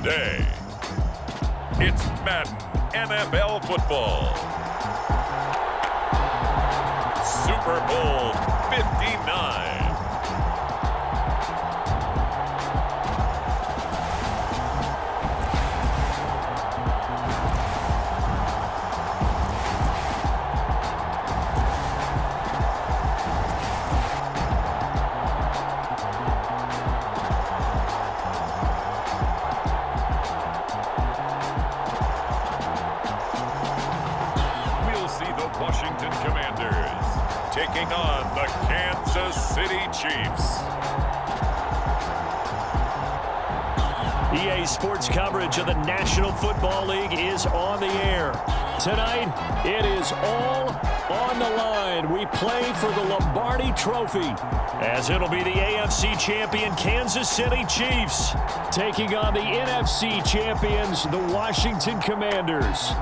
today. It's Madden NFL Football. Super Bowl 59. Washington Commanders taking on the Kansas City Chiefs. EA Sports coverage of the National Football League is on the air. Tonight, it is all on the line. We play for the Lombardi Trophy, as it'll be the AFC champion Kansas City Chiefs taking on the NFC champions, the Washington Commanders.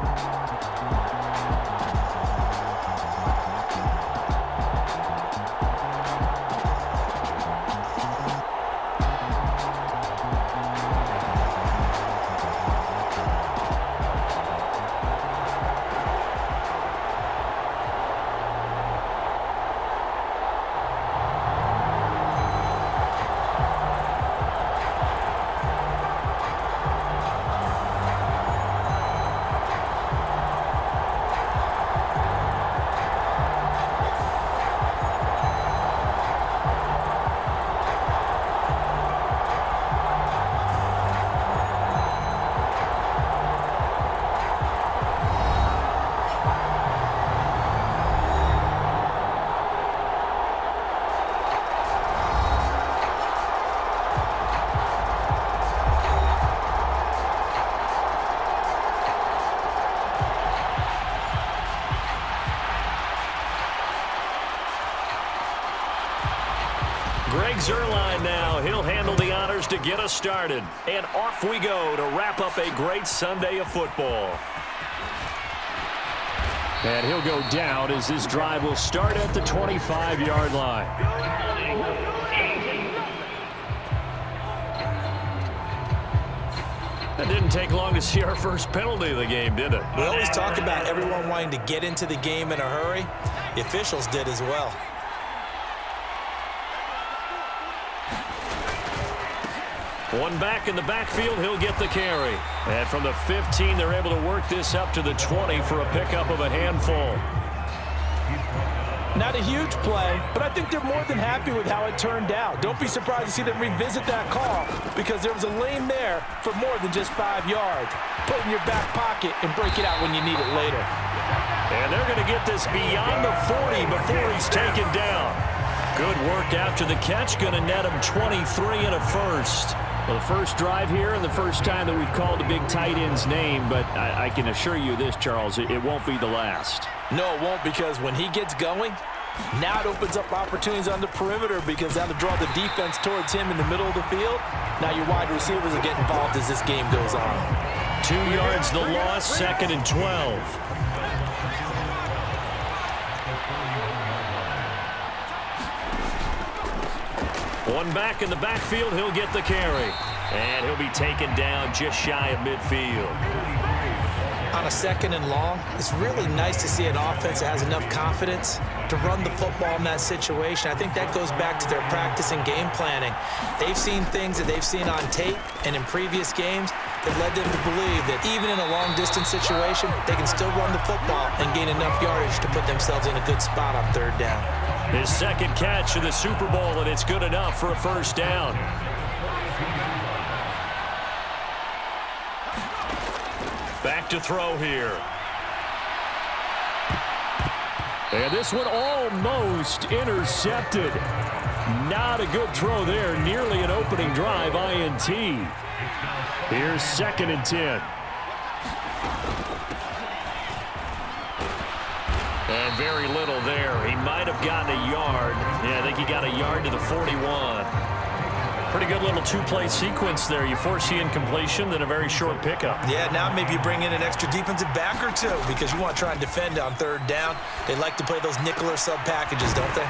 Greg Zuerlein now. He'll handle the honors to get us started. And off we go to wrap up a great Sunday of football. And he'll go down as this drive will start at the 25-yard line. That didn't take long to see our first penalty of the game, did it? We always talk about everyone wanting to get into the game in a hurry. The officials did as well. One back in the backfield, he'll get the carry. And from the 15, they're able to work this up to the 20 for a pickup of a handful. Not a huge play, but I think they're more than happy with how it turned out. Don't be surprised to see them revisit that call, because there was a lane there for more than just 5 yards. Put it in your back pocket and break it out when you need it later. And they're going to get this beyond the 40 before he's taken down. Good work after the catch, going to net him 23 and a first. Well, the first drive here and the first time that we've called a big tight end's name, but I can assure you this, Charles, it won't be the last. No, it won't, because when he gets going, now it opens up opportunities on the perimeter, because now to draw the defense towards him in the middle of the field, now your wide receivers will get involved as this game goes on. 2 yards the loss, 2nd and 12. One back in the backfield, he'll get the carry. And he'll be taken down just shy of midfield. On a 2nd and long, it's really nice to see an offense that has enough confidence to run the football in that situation. I think that goes back to their practice and game planning. They've seen things that they've seen on tape and in previous games that led them to believe that even in a long-distance situation, they can still run the football and gain enough yardage to put themselves in a good spot on 3rd down. His second catch of the Super Bowl, and it's good enough for a first down. Back to throw here. And this one almost intercepted. Not a good throw there. Nearly an opening drive INT. Here's 2nd and 10. And very little there. He might have gotten a yard. Yeah, I think he got a yard to the 41. Pretty good little two-play sequence there. You force the incompletion, then a very short pickup. Yeah, now maybe you bring in an extra defensive back or two, because you want to try and defend on 3rd down. They like to play those nickel or sub packages, don't they?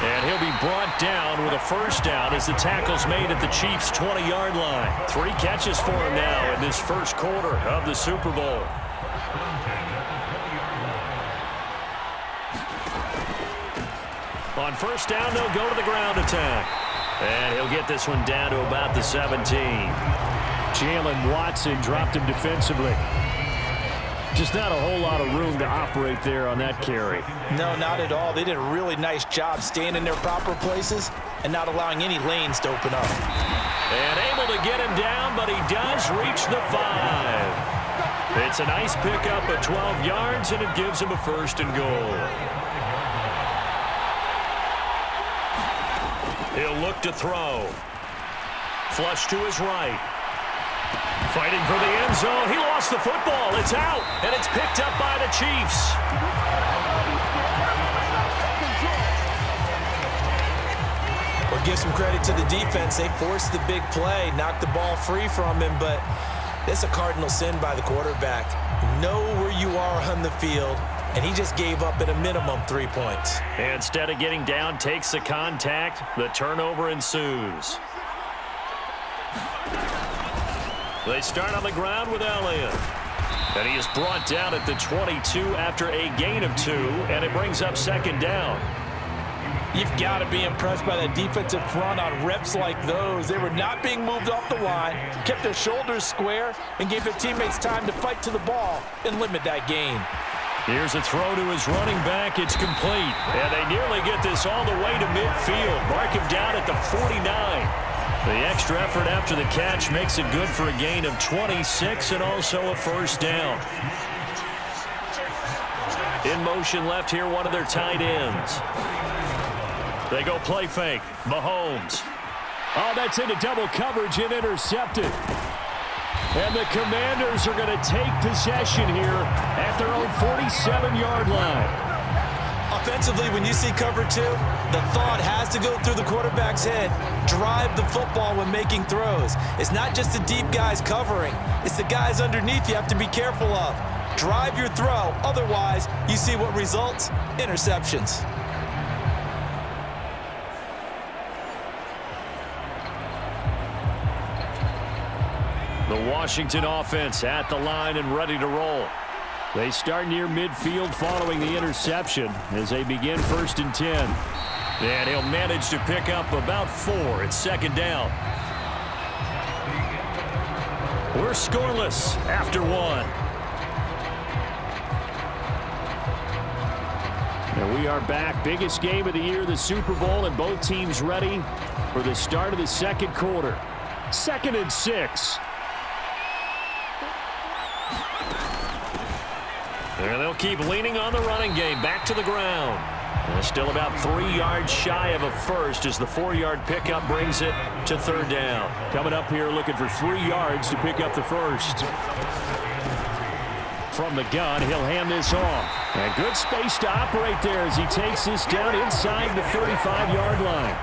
And he'll be brought down with a first down as the tackle's made at the Chiefs' 20-yard line. 3 catches for him now in this first quarter of the Super Bowl. On first down, they'll go to the ground attack. And he'll get this one down to about the 17. Jalen Watson dropped him defensively. Just not a whole lot of room to operate there on that carry. No, not at all. They did a really nice job staying in their proper places and not allowing any lanes to open up. And able to get him down, but he does reach the 5. It's a nice pickup of 12 yards, and it gives him a first and goal. He'll look to throw. Flush to his right. Fighting for the end zone. He lost the football. It's out, and it's picked up by the Chiefs. Well, give some credit to the defense. They forced the big play, knocked the ball free from him, but it's a cardinal sin by the quarterback. Know where you are on the field, and he just gave up at a minimum 3 points. Instead of getting down, takes the contact. The turnover ensues. They start on the ground with Elliott. And he is brought down at the 22 after a gain of 2, and it brings up second down. You've got to be impressed by that defensive front on reps like those. They were not being moved off the line, kept their shoulders square, and gave their teammates time to fight to the ball and limit that gain. Here's a throw to his running back. It's complete. And they nearly get this all the way to midfield. Mark him down at the 49. The extra effort after the catch makes it good for a gain of 26 and also a first down. In motion left here, one of their tight ends. They go play fake. Mahomes. Oh, that's into double coverage and intercepted. And the Commanders are going to take possession here at their own 47-yard line. Offensively, when you see cover 2, the thought has to go through the quarterback's head. Drive the football when making throws. It's not just the deep guys covering. It's the guys underneath you have to be careful of. Drive your throw. Otherwise, you see what results? Interceptions. The Washington offense at the line and ready to roll. They start near midfield following the interception as they begin 1st and 10. And he'll manage to pick up about 4. It's second down. We're scoreless after 1. And we are back. Biggest game of the year, the Super Bowl, and both teams ready for the start of the second quarter. 2nd and 6. And they'll keep leaning on the running game. Back to the ground. And still about 3 yards shy of a first as the 4-yard pickup brings it to 3rd down. Coming up here looking for 3 yards to pick up the first. From the gun, he'll hand this off. And good space to operate there as he takes this down inside the 35-yard line.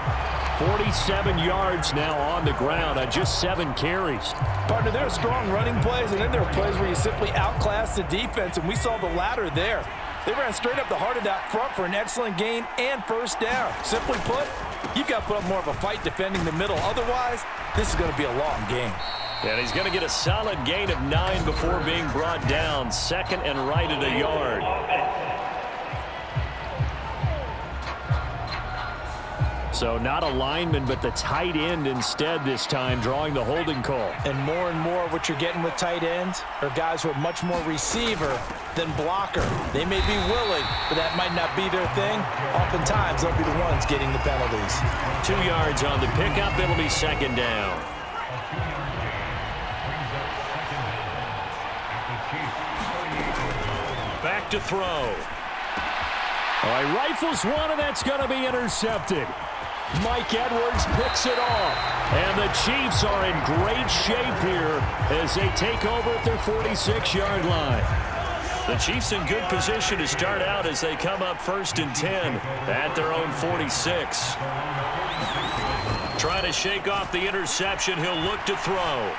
47 yards now on the ground on just 7 carries. Partner, there are strong running plays, and then there are plays where you simply outclass the defense, and we saw the latter there. They ran straight up the heart of that front for an excellent gain and first down. Simply put, you've got to put up more of a fight defending the middle. Otherwise, this is going to be a long game. And he's going to get a solid gain of 9 before being brought down. 2nd and right at a yard. So not a lineman, but the tight end instead this time, drawing the holding call. And more what you're getting with tight ends are guys who are much more receiver than blocker. They may be willing, but that might not be their thing. Oftentimes, they'll be the ones getting the penalties. 2 yards on the pickup. It'll be second down. Back to throw. All right, rifles one, and that's going to be intercepted. Mike Edwards picks it off. And the Chiefs are in great shape here as they take over at their 46-yard line. The Chiefs in good position to start out as they come up 1st and 10 at their own 46. Trying to shake off the interception. He'll look to throw.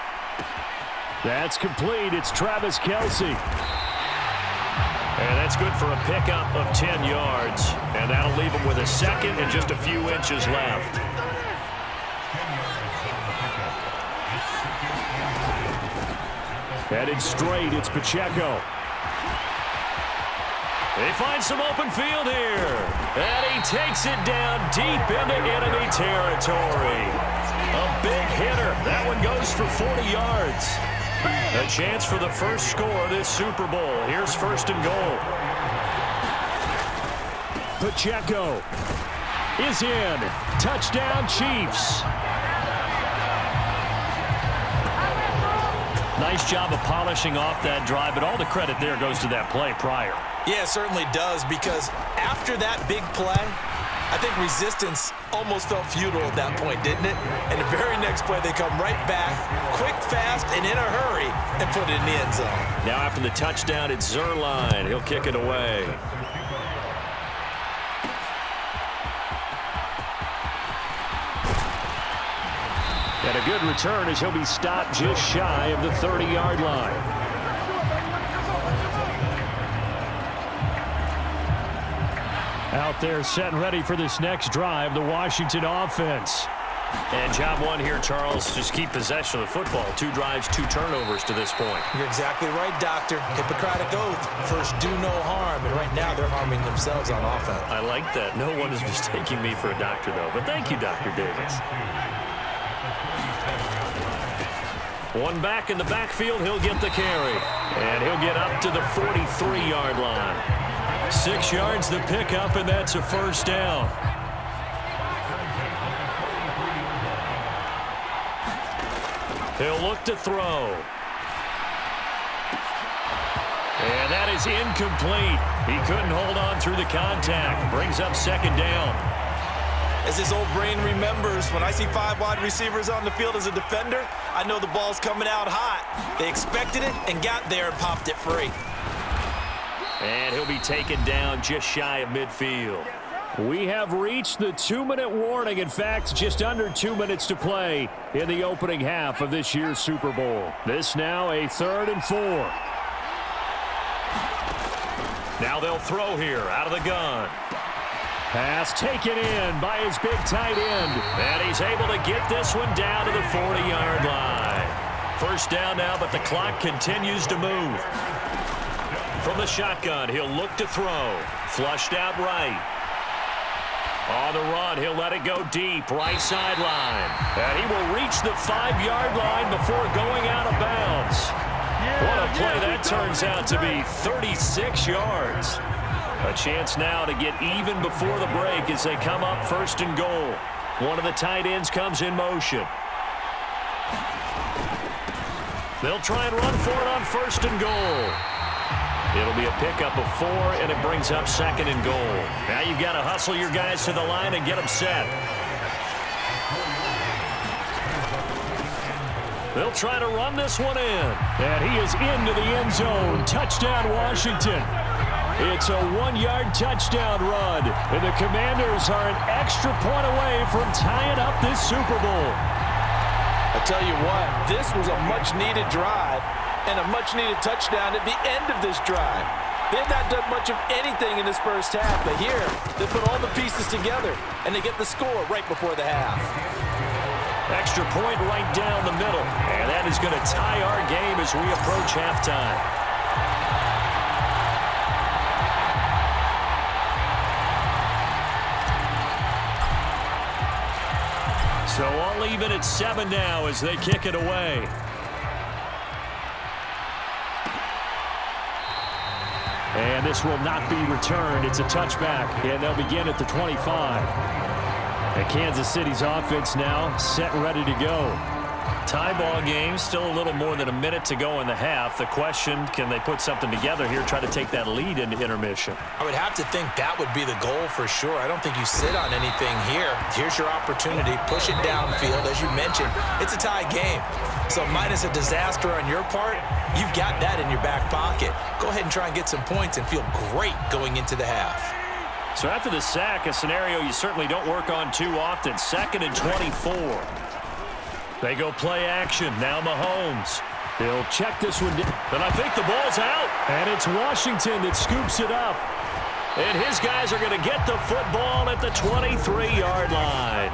That's complete. It's Travis Kelce. And that's good for a pickup of 10 yards. And that'll leave him with a second and just a few inches left. Headed straight, it's Pacheco. They find some open field here. And he takes it down deep into enemy territory. A big hitter. That one goes for 40 yards. A chance for the first score of this Super Bowl. Here's first and goal. Pacheco is in. Touchdown, Chiefs. Nice job of polishing off that drive, but all the credit there goes to that play prior. Yeah, it certainly does, because after that big play, I think resistance almost felt futile at that point, didn't it? And the very next play, they come right back, quick, fast, and in a hurry, and put it in the end zone. Now after the touchdown, it's Zuerlein. He'll kick it away. And a good return as he'll be stopped just shy of the 30-yard line. Out there set and ready for this next drive, the Washington offense. And job one here, Charles, just keep possession of the football. 2 drives, 2 turnovers to this point. You're exactly right, Doctor. Hippocratic oath. First, do no harm. And right now, they're harming themselves on offense. I like that. No one is mistaking me for a doctor, though. But thank you, Dr. Davis. One back in the backfield, he'll get the carry. And he'll get up to the 43-yard line. 6 yards the pickup, and that's a first down. He'll look to throw. And that is incomplete. He couldn't hold on through the contact. Brings up second down. As his old brain remembers, when I see 5 wide receivers on the field as a defender, I know the ball's coming out hot. They expected it and got there and popped it free. And he'll be taken down just shy of midfield. We have reached the 2-minute warning. In fact, just under 2 minutes to play in the opening half of this year's Super Bowl. This now a 3rd and 4. Now they'll throw here out of the gun. Pass taken in by his big tight end. And he's able to get this one down to the 40-yard line. First down now, but the clock continues to move. From the shotgun, he'll look to throw. Flushed out right. On the run, he'll let it go deep, right sideline. And he will reach the 5-yard line before going out of bounds. What a play that turns out to be, 36 yards. A chance now to get even before the break as they come up first and goal. One of the tight ends comes in motion. They'll try and run for it on first and goal. It'll be a pickup of 4, and it brings up second and goal. Now you've got to hustle your guys to the line and get them set. They'll try to run this one in. And he is into the end zone. Touchdown, Washington. It's a 1-yard touchdown run. And the Commanders are an extra point away from tying up this Super Bowl. I tell you what, this was a much-needed drive and a much-needed touchdown at the end of this drive. They've not done much of anything in this first half, but here, they put all the pieces together, and they get the score right before the half. Extra point right down the middle, and that is going to tie our game as we approach halftime. So all even at 7 now as they kick it away. And this will not be returned. It's a touchback, and they'll begin at the 25. And Kansas City's offense now set and ready to go. Tie ball game, still a little more than a minute to go in the half. The question, can they put something together here, try to take that lead into intermission? I would have to think that would be the goal for sure. I don't think you sit on anything here. Here's your opportunity. Push it downfield. As you mentioned, it's a tie game. So minus a disaster on your part, you've got that in your back pocket. Go ahead and try and get some points and feel great going into the half. So after the sack, a scenario you certainly don't work on too often. 2nd and 24. They go play action. Now Mahomes. He'll check this one. And I think the ball's out. And it's Washington that scoops it up. And his guys are going to get the football at the 23-yard line.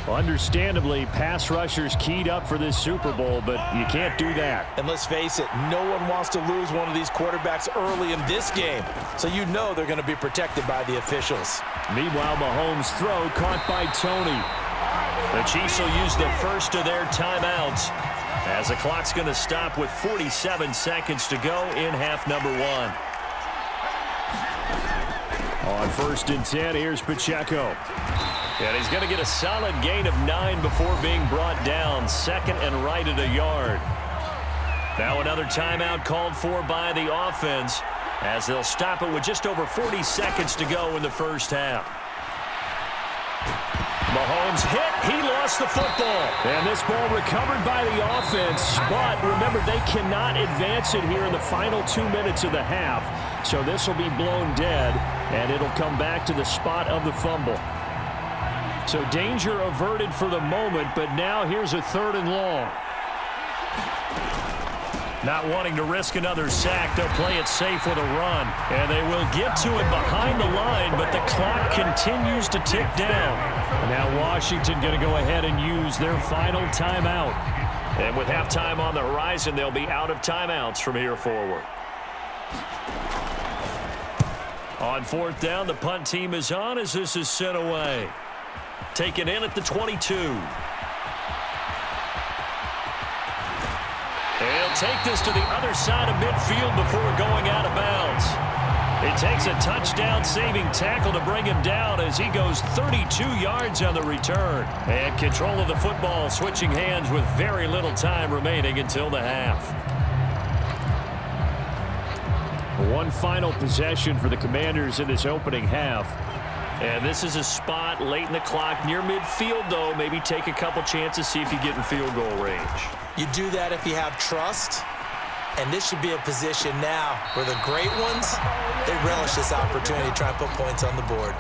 Understandably, pass rushers keyed up for this Super Bowl, but you can't do that. And let's face it, no one wants to lose one of these quarterbacks early in this game. So you know they're going to be protected by the officials. Meanwhile, Mahomes' throw caught by Tony. The Chiefs will use the first of their timeouts as the clock's going to stop with 47 seconds to go in half number 1. On 1st and 10, here's Pacheco. And he's going to get a solid gain of 9 before being brought down. 2nd and right at a yard. Now another timeout called for by the offense as they'll stop it with just over 40 seconds to go in the first half. Mahomes hit. He lost the football. And this ball recovered by the offense. But remember, they cannot advance it here in the final 2 minutes of the half. So this will be blown dead, and it'll come back to the spot of the fumble. So danger averted for the moment, but now here's a 3rd and long. Not wanting to risk another sack, they'll play it safe with a run. And they will get to it behind the line, but the clock continues to tick down. And now Washington going to go ahead and use their final timeout. And with halftime on the horizon, they'll be out of timeouts from here forward. On 4th down, the punt team is on as this is sent away. Taken in at the 22. He'll take this to the other side of midfield before going out of bounds. It takes a touchdown-saving tackle to bring him down as he goes 32 yards on the return. And control of the football switching hands with very little time remaining until the half. One final possession for the Commanders in this opening half. And this is a spot late in the clock near midfield, though. Maybe take a couple chances, see if you get in field goal range. You do that if you have trust. And this should be a position now where the great ones, they relish this opportunity to try and put points on the board.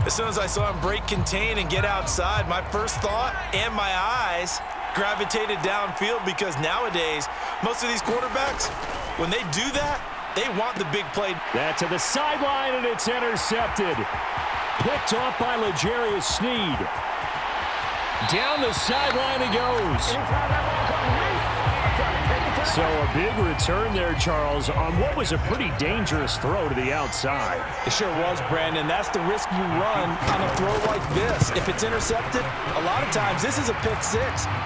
As soon as I saw him break contain and get outside, my first thought and my eyes gravitated downfield because nowadays, most of these quarterbacks, when they do that, they want the big play. That to the sideline, and it's intercepted. Picked off by L'Jarius Sneed. Down the sideline he goes. So a big return there, Charles, on what was a pretty dangerous throw to the outside. It sure was, Brandon. That's the risk you run on a throw like this. If it's intercepted, a lot of times this is a pick 6.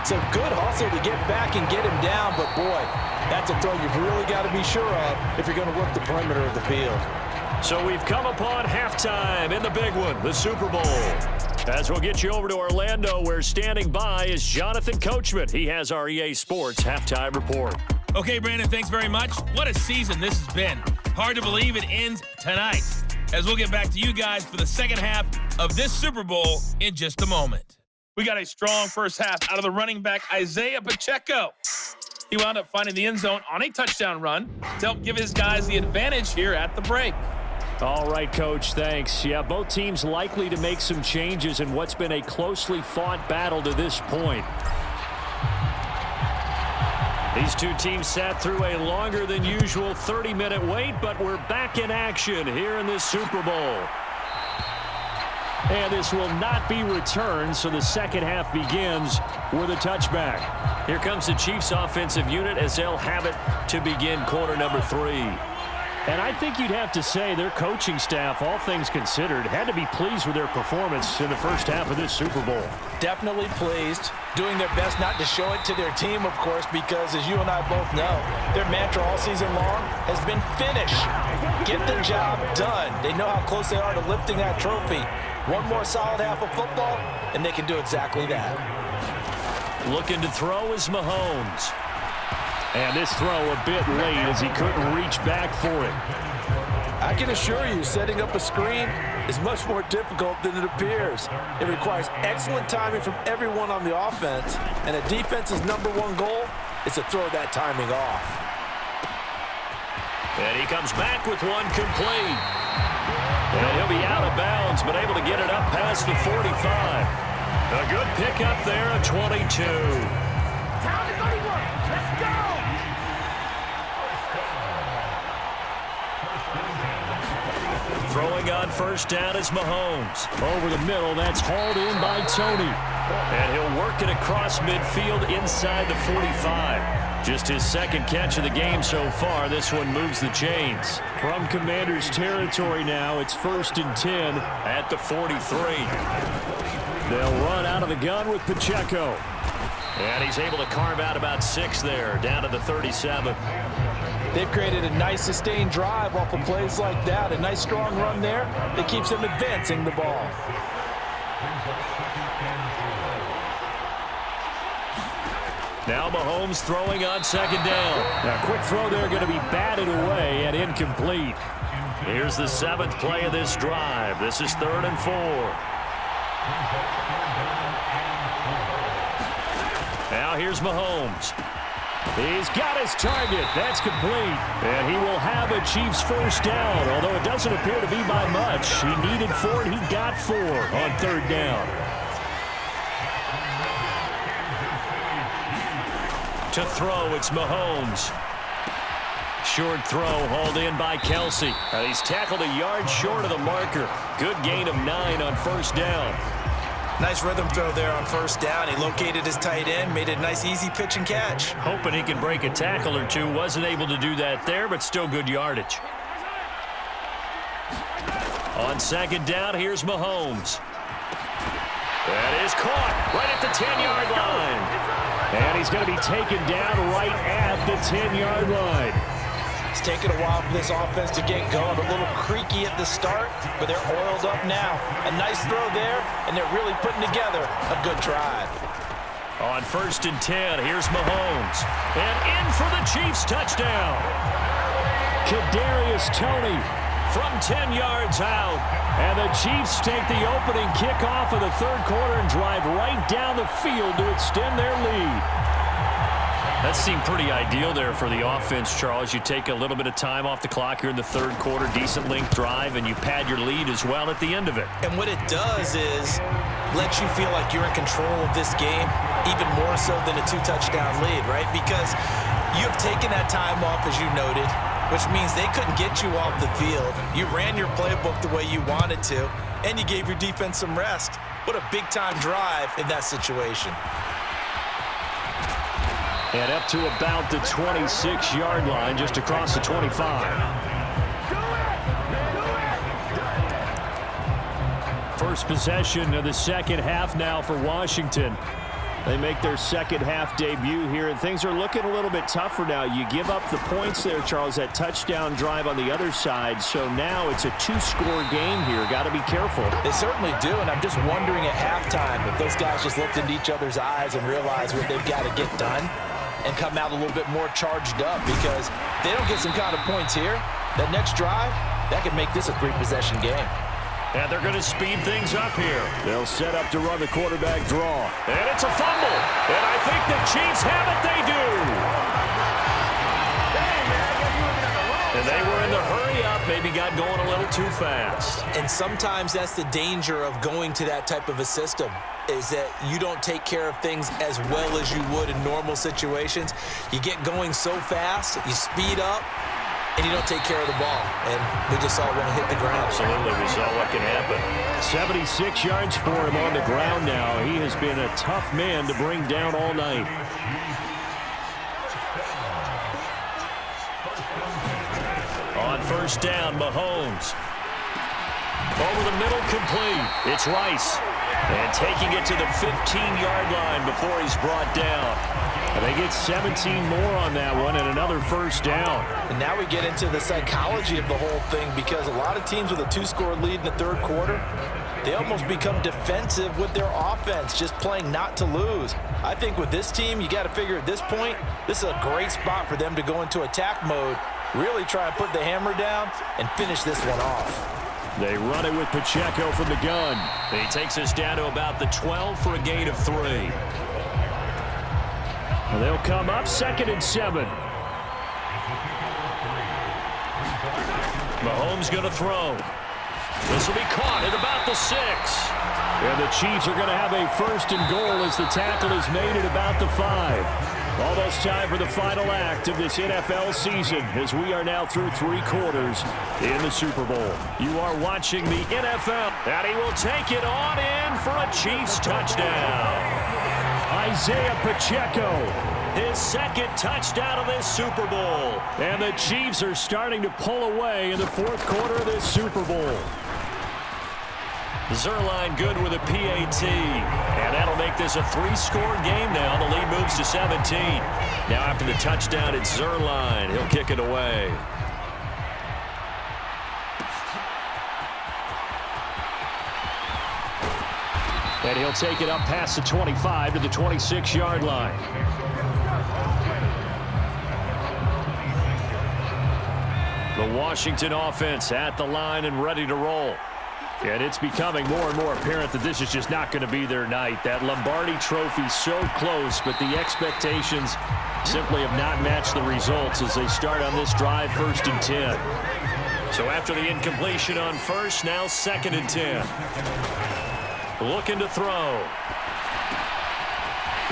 So good hustle to get back and get him down. But, boy, that's a throw you've really got to be sure of if you're going to work the perimeter of the field. So we've come upon halftime in the big one, the Super Bowl. As we'll get you over to Orlando, where standing by is Jonathan Coachman. He has our EA Sports halftime report. Okay, Brandon, thanks very much. What a season this has been. Hard to believe it ends tonight, as we'll get back to you guys for the second half of this Super Bowl in just a moment. We got a strong first half out of the running back, Isaiah Pacheco. He wound up finding the end zone on a touchdown run to help give his guys the advantage here at the break. All right, Coach, thanks. Yeah, both teams likely to make some changes in what's been a closely fought battle to this point. These two teams sat through a longer than usual 30-minute wait, but we're back in action here in this Super Bowl. And this will not be returned, so the second half begins with a touchback. Here comes the Chiefs offensive unit as they'll have it to begin quarter number 3. And I think you'd have to say their coaching staff, all things considered, had to be pleased with their performance in the first half of this Super Bowl. Definitely pleased, doing their best not to show it to their team, of course, because as you and I both know, their mantra all season long has been finish. Get the job done. They know how close they are to lifting that trophy. One more solid half of football, and they can do exactly that. Looking to throw is Mahomes. And this throw a bit late as he couldn't reach back for it. I can assure you, setting up a screen is much more difficult than it appears. It requires excellent timing from everyone on the offense, and a defense's number one goal is to throw that timing off. And he comes back with one complete. And he'll be out of bounds, but able to get it up past the 45. A good pickup there, a 22. Throwing on first down is Mahomes. Over the middle, that's hauled in by Tony. And he'll work it across midfield inside the 45. Just his second catch of the game so far. This one moves the chains. From Commanders territory now, it's 1st and 10 at the 43. They'll run out of the gun with Pacheco. And he's able to carve out about 6 there, down to the 37. They've created a nice sustained drive off of plays like that. A nice strong run there that keeps them advancing the ball. Now Mahomes throwing on second down. Now, quick throw there, going to be batted away and incomplete. Here's the 7th play of this drive. This is 3rd and 4. Now here's Mahomes. He's got his target. That's complete. And he will have a Chiefs first down, although it doesn't appear to be by much. He needed 4, and he got 4 on 3rd down. To throw, it's Mahomes. Short throw hauled in by Kelsey. He's tackled a yard short of the marker. Good gain of 9 on first down. Nice rhythm throw there on first down. He located his tight end, made a nice easy pitch and catch. Hoping he can break a tackle or two. Wasn't able to do that there, but still good yardage. On second down, here's Mahomes. That is caught right at the 10-yard line. And he's going to be taken down right at the 10-yard line. It's taken a while for this offense to get going. A little creaky at the start, but they're oiled up now. A nice throw there, and they're really putting together a good drive. On 1st and 10, here's Mahomes. And in for the Chiefs touchdown. Kadarius Toney from 10 yards out. And the Chiefs take the opening kickoff of the 3rd quarter and drive right down the field to extend their lead. That seemed pretty ideal there for the offense, Charles. You take a little bit of time off the clock here in the 3rd quarter, decent length drive, and you pad your lead as well at the end of it. And what it does is let you feel like you're in control of this game, even more so than a 2-touchdown lead, right? Because you have taken that time off, as you noted, which means they couldn't get you off the field. You ran your playbook the way you wanted to, and you gave your defense some rest. What a big-time drive in that situation. And up to about the 26-yard line, just across the 25. First possession of the second half now for Washington. They make their second half debut here, and things are looking a little bit tougher now. You give up the points there, Charles, that touchdown drive on the other side. So now it's a 2-score game here. Got to be careful. They certainly do, and I'm just wondering at halftime if those guys just looked into each other's eyes and realized what they've got to get done and come out a little bit more charged up, because if they don't get some kind of points here, that next drive, that could make this a 3-possession game. And they're going to speed things up here. They'll set up to run the quarterback draw. And it's a fumble. And I think the Chiefs have it. They do. And they were in the hurry up. Maybe got going a little too fast. And sometimes that's the danger of going to that type of a system, is that you don't take care of things as well as you would in normal situations. You get going so fast, you speed up, and you don't take care of the ball. And we just saw one hit the ground. Absolutely, we saw what can happen. 76 yards for him on the ground now. He has been a tough man to bring down all night. On first down, Mahomes. Over the middle, complete. It's Rice. And taking it to the 15-yard line before he's brought down. And they get 17 more on that one and another first down. And now we get into the psychology of the whole thing, because a lot of teams with a 2-score lead in the 3rd quarter, they almost become defensive with their offense, just playing not to lose. I think with this team, you got to figure at this point, this is a great spot for them to go into attack mode, really try and put the hammer down and finish this one off. They run it with Pacheco from the gun. He takes us down to about the 12 for a gain of 3. And they'll come up 2nd and 7. Mahomes going to throw. This will be caught at about the 6. And the Chiefs are going to have a 1st and goal as the tackle is made at about the 5. Almost time for the final act of this NFL season as we are now through 3 quarters in the Super Bowl. You are watching the NFL. And he will take it on in for a Chiefs touchdown. Isaiah Pacheco, His 2nd touchdown of this Super Bowl. and the Chiefs are starting to pull away in the 4th quarter of this Super Bowl. Zuerlein good with a PAT. And that'll make this a 3-score game now. The lead moves to 17. Now after the touchdown, it's Zuerlein. He'll kick it away. And he'll take it up past the 25 to the 26-yard line. The Washington offense at the line and ready to roll. And it's becoming more and more apparent that this is just not going to be their night. That Lombardi Trophy so close, but the expectations simply have not matched the results as they start on this drive 1st and 10. So after the incompletion on 1st, now 2nd and 10. Looking to throw.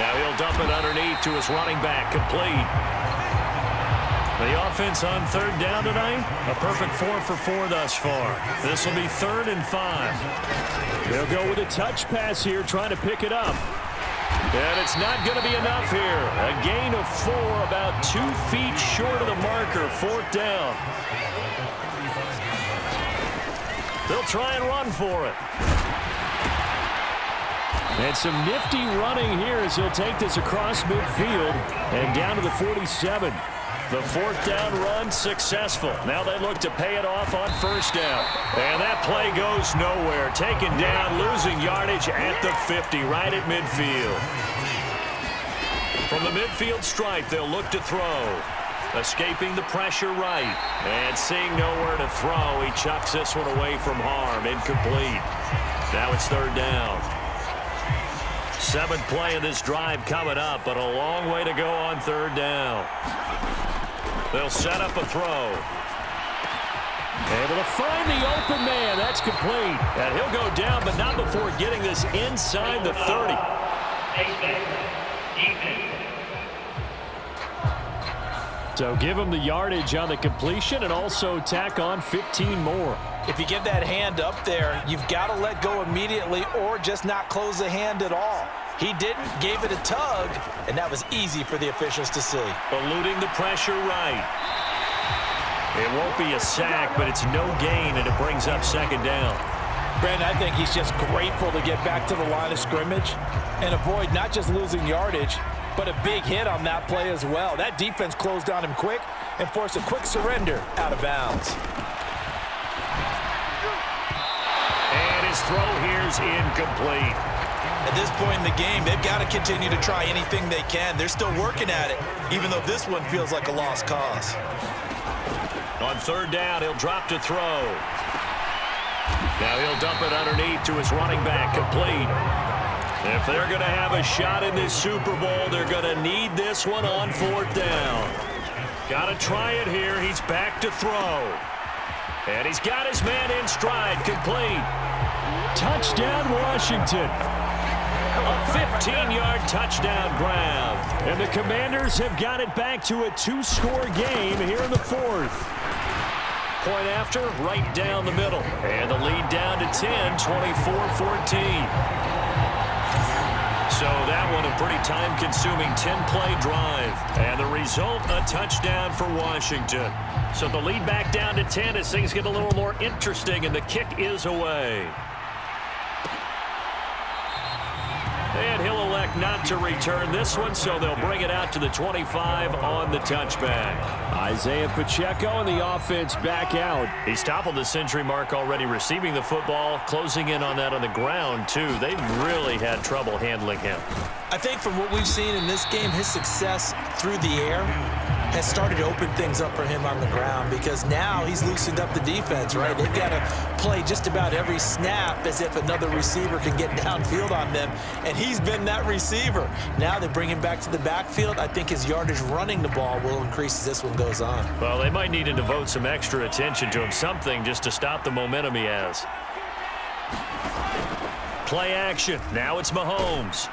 Now he'll dump it underneath to his running back, complete. The offense on 3rd down tonight, a perfect 4 for 4 thus far. This will be 3rd and 5. They'll go with a touch pass here, trying to pick it up. And it's not going to be enough here. A gain of 4, about 2 feet short of the marker, 4th down. They'll try and run for it. And some nifty running here as he'll take this across midfield and down to the 47. The 4th down run successful. Now they look to pay it off on 1st down. And that play goes nowhere. Taken down, losing yardage at the 50, right at midfield. From the midfield stripe, they'll look to throw. Escaping the pressure right. And seeing nowhere to throw, he chucks this one away from harm. Incomplete. Now it's 3rd down. 7th play of this drive coming up, but a long way to go on 3rd down. They'll set up a throw. Able to find the open man. That's complete. And he'll go down, but not before getting this inside the 30. So give him the yardage on the completion and also tack on 15 more. If you get that hand up there, you've got to let go immediately or just not close the hand at all. He didn't, gave it a tug, and that was easy for the officials to see. Eluding the pressure right. It won't be a sack, but it's no gain, and it brings up 2nd down. Brandon, I think he's just grateful to get back to the line of scrimmage and avoid not just losing yardage, but a big hit on that play as well. That defense closed on him quick and forced a quick surrender out of bounds. And his throw here's incomplete. At this point in the game, they've got to continue to try anything they can. They're still working at it, even though this one feels like a lost cause. On 3rd down, he'll drop to throw. Now he'll dump it underneath to his running back, complete. If they're going to have a shot in this Super Bowl, they're going to need this one on 4th down. Got to try it here. He's back to throw. And he's got his man in stride, complete. Touchdown, Washington. A 15-yard touchdown grab. And the Commanders have got it back to a 2-score game here in the 4th. Point after, right down the middle. And the lead down to 10, 24-14. So that one a pretty time-consuming 10-play drive. And the result, a touchdown for Washington. So the lead back down to 10 as things get a little more interesting, and the kick is away. And he'll elect not to return this one, so they'll bring it out to the 25 on the touchback. Isaiah Pacheco and the offense back out. He's toppled the century mark already receiving the football, closing in on that on the ground, too. They've really had trouble handling him. I think from what we've seen in this game, his success through the air has started to open things up for him on the ground because now he's loosened up the defense, right? They've got to play just about every snap as if another receiver can get downfield on them, and he's been that receiver. Now they bring him back to the backfield. I think his yardage running the ball will increase as this one goes on. Well, they might need to devote some extra attention to him, something just to stop the momentum he has. Play action. Now it's Mahomes.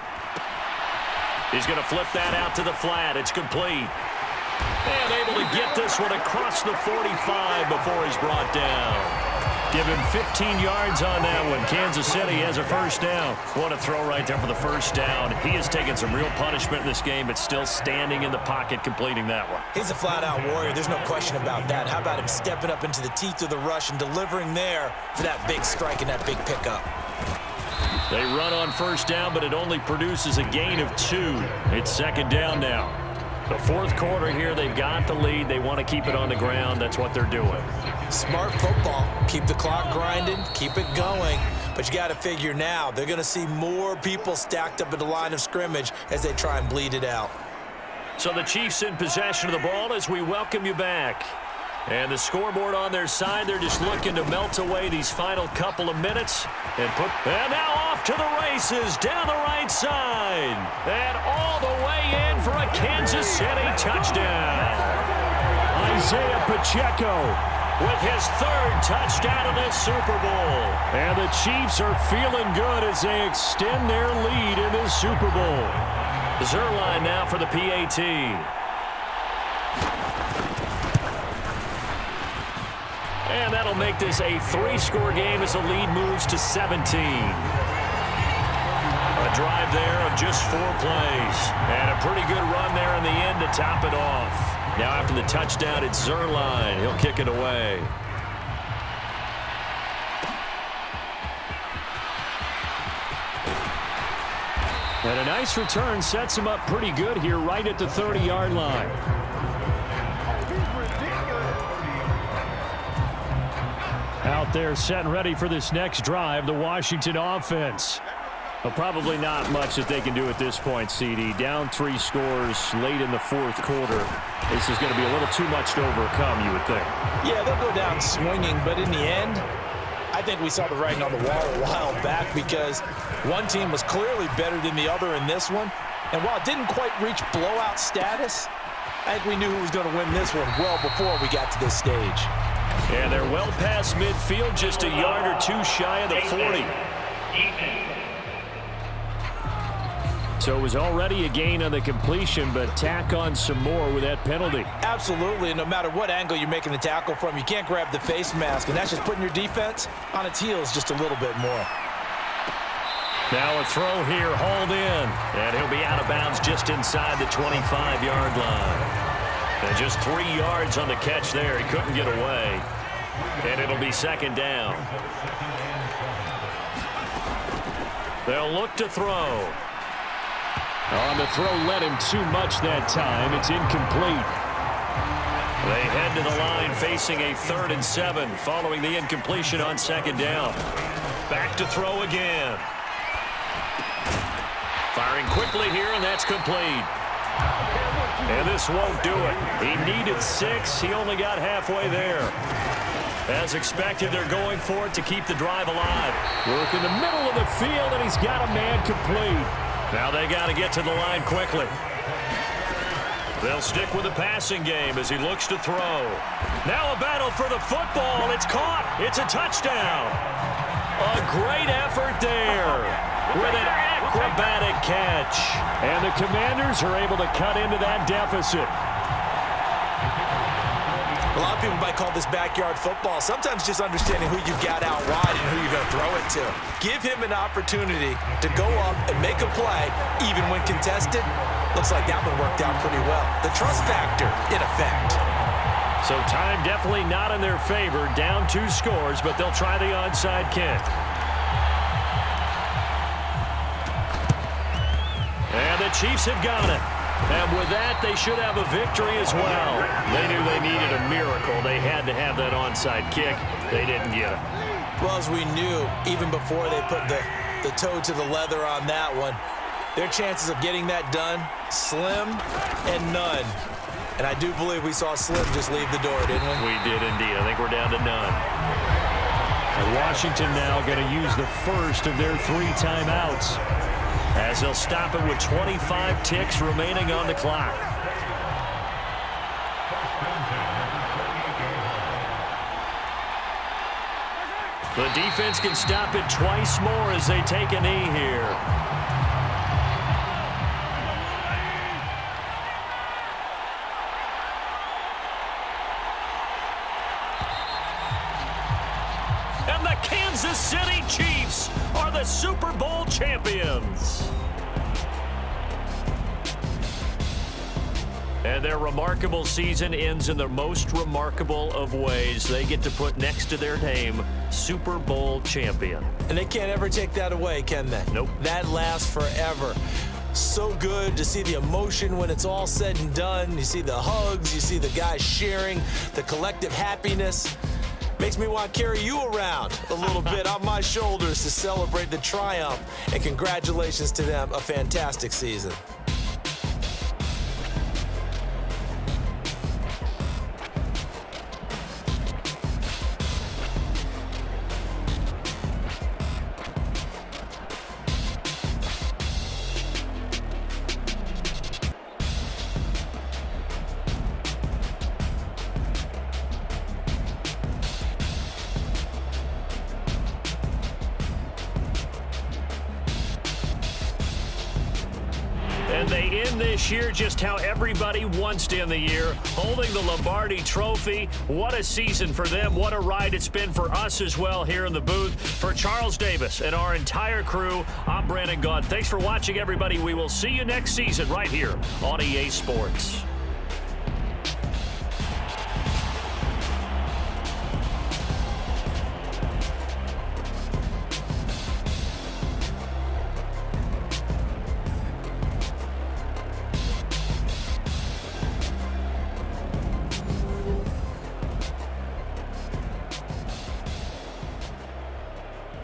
He's going to flip that out to the flat. It's complete. And able to get this one across the 45 before he's brought down. Give him 15 yards on that one. Kansas City has a first down. What a throw right there for the first down. He has taken some real punishment in this game, but still standing in the pocket completing that one. He's a flat-out warrior. There's no question about that. How about him stepping up into the teeth of the rush and delivering there for that big strike and that big pickup? They run on first down, but it only produces a gain of 2. It's second down now. The fourth quarter here, they've got the lead. They want to keep it on the ground. That's what they're doing. Smart football. Keep the clock grinding. Keep it going. But you got to figure now, they're going to see more people stacked up at the line of scrimmage as they try and bleed it out. So the Chiefs in possession of the ball as we welcome you back. And the scoreboard on their side, they're just looking to melt away these final couple of minutes. And now off to the races down the right side. And all the way in for a Kansas City touchdown. Isaiah Pacheco with his third touchdown of this Super Bowl. And the Chiefs are feeling good as they extend their lead in this Super Bowl. Zuerlein now for the PAT. And that'll make this a 3-score game as the lead moves to 17. A drive there of just 4 plays. And a pretty good run there in the end to top it off. Now after the touchdown, it's Zuerlein. He'll kick it away. And a nice return sets him up pretty good here right at the 30-yard line. Out there set and ready for this next drive, the Washington offense. Well, probably not much that they can do at this point, CD. Down 3 scores late in the fourth quarter. This is going to be a little too much to overcome, you would think. Yeah, they'll go down swinging, but in the end, I think we saw the writing on the wall a while back because one team was clearly better than the other in this one. And while it didn't quite reach blowout status, I think we knew who was going to win this one well before we got to this stage. And they're well past midfield, just a yard or 2 shy of the 40. So it was already a gain on the completion, but tack on some more with that penalty. Absolutely, and no matter what angle you're making the tackle from, you can't grab the face mask, and that's just putting your defense on its heels just a little bit more. Now a throw here, hauled in, and he'll be out of bounds just inside the 25-yard line. And just 3 yards on the catch there. He couldn't get away. And it'll be second down. They'll look to throw. On the throw, led him too much that time. It's incomplete. They head to the line facing a 3rd and 7 following the incompletion on second down. Back to throw again. Firing quickly here, and that's complete. And this won't do it. He needed 6. He only got halfway there. As expected, they're going for it to keep the drive alive. Work in the middle of the field, and he's got a man complete. Now they got to get to the line quickly. They'll stick with the passing game as he looks to throw. Now a battle for the football. It's caught. It's a touchdown. A great effort there with an acrobatic catch. And the Commanders are able to cut into that deficit. A lot of people might call this backyard football. Sometimes just understanding who you've got out wide and who you're going to throw it to. Give him an opportunity to go up and make a play, even when contested. Looks like that one worked out pretty well. The trust factor, in effect. So time definitely not in their favor. Down 2 scores, but they'll try the onside kick. And the Chiefs have got it. And with that, they should have a victory as well. They knew they needed a miracle. They had to have that onside kick. They didn't get it. Well, as we knew, even before they put the toe to the leather on that one, their chances of getting that done, slim and none. And I do believe we saw Slim just leave the door, didn't we? We did indeed. I think we're down to none. And Washington now going to use the first of their 3 timeouts, as they'll stop it with 25 ticks remaining on the clock. The defense can stop it twice more as they take a knee here. And the Kansas City Chiefs are the Super Bowl champions. And their remarkable season ends in the most remarkable of ways. They get to put next to their name, Super Bowl champion. And they can't ever take that away, can they? Nope. That lasts forever. So good to see the emotion when it's all said and done. You see the hugs, you see the guys sharing, the collective happiness. Makes me want to carry you around a little bit on my shoulders to celebrate the triumph. And congratulations to them, a fantastic season. And they end this year just how everybody wants to end the year, holding the Lombardi Trophy. What a season for them. What a ride it's been for us as well here in the booth. For Charles Davis and our entire crew, I'm Brandon Gaudin. Thanks for watching, everybody. We will see you next season right here on EA Sports.